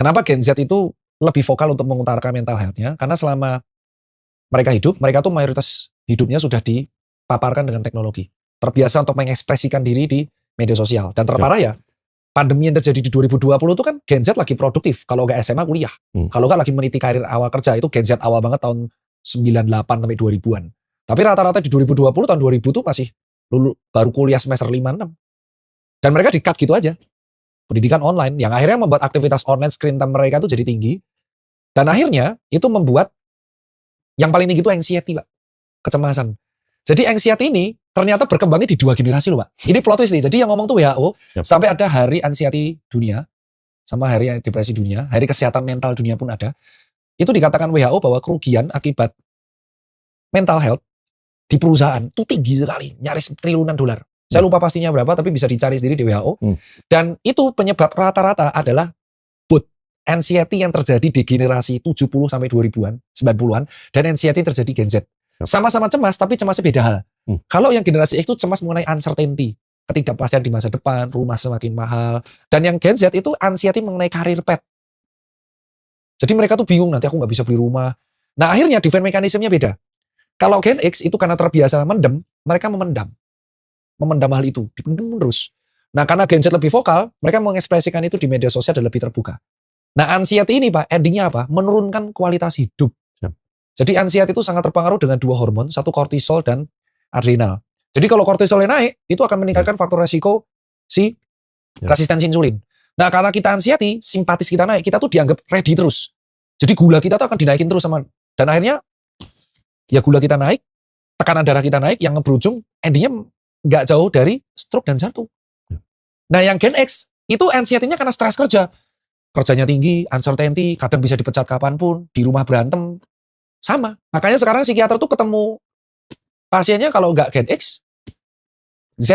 Kenapa Gen Z itu lebih vokal untuk mengutarakan mental health-nya? Karena selama mereka hidup, mereka tuh mayoritas hidupnya sudah dipaparkan dengan teknologi. Terbiasa untuk mengekspresikan diri di media sosial. Dan terparah ya, pandemi yang terjadi di 2020 itu kan Gen Z lagi produktif. Kalau nggak SMA kuliah. Kalau nggak lagi meniti karir awal kerja. Itu Gen Z awal banget tahun 98 sampai 2000-an. Tapi rata-rata di 2020 tahun 2000 tuh masih baru kuliah semester 5-6. Dan mereka di-cut gitu aja. Pendidikan online. Yang akhirnya membuat aktivitas online screen time mereka tuh jadi tinggi. Dan akhirnya itu membuat yang paling tinggi itu anxiety, Pak. Kecemasan. Jadi anxiety ini ternyata berkembangnya di 2 generasi loh, Pak. Ini plot twist nih. Jadi yang ngomong tuh WHO, sampai ada hari anxiety dunia, sama hari depresi dunia, hari kesehatan mental dunia pun ada. Itu dikatakan WHO bahwa kerugian akibat mental health di perusahaan itu tinggi sekali, nyaris triliunan dolar. Saya lupa pastinya berapa, tapi bisa dicari sendiri di WHO. Dan itu penyebab rata-rata adalah anxiety yang terjadi di generasi 70 sampai 2000-an, 90-an, dan anxiety terjadi Gen Z. Sama-sama cemas, tapi cemasnya beda hal. Kalau yang generasi X itu cemas mengenai uncertainty, ketidakpastian di masa depan, rumah semakin mahal. Dan yang Gen Z itu anxiety mengenai karir path. Jadi mereka tuh bingung, nanti aku nggak bisa beli rumah. Nah akhirnya defense mekanismenya beda. Kalau Gen X itu karena terbiasa mendem, mereka memendam hal itu, dipendam terus. Nah karena Gen Z lebih vokal, mereka mengekspresikan itu di media sosial dan lebih terbuka. Nah anxiety ini Pak, endingnya apa? Menurunkan kualitas hidup. Jadi anxiety itu sangat terpengaruh dengan 2 hormon, satu kortisol dan adrenal. Jadi kalau kortisolnya naik, itu akan meningkatkan faktor resiko si resistensi insulin. Nah karena kita anxiety, simpatis kita naik, kita tuh dianggap ready terus. Jadi gula kita tuh akan dinaikin terus sama, dan akhirnya ya gula kita naik, tekanan darah kita naik, yang berujung endingnya nggak jauh dari stroke dan jantung. Nah yang Gen X, itu anxiety-nya karena stres kerja. Kerjanya tinggi, uncertainty, kadang bisa dipecat kapanpun, di rumah berantem, sama. Makanya sekarang psikiater tuh ketemu pasiennya kalau nggak Gen X, Z.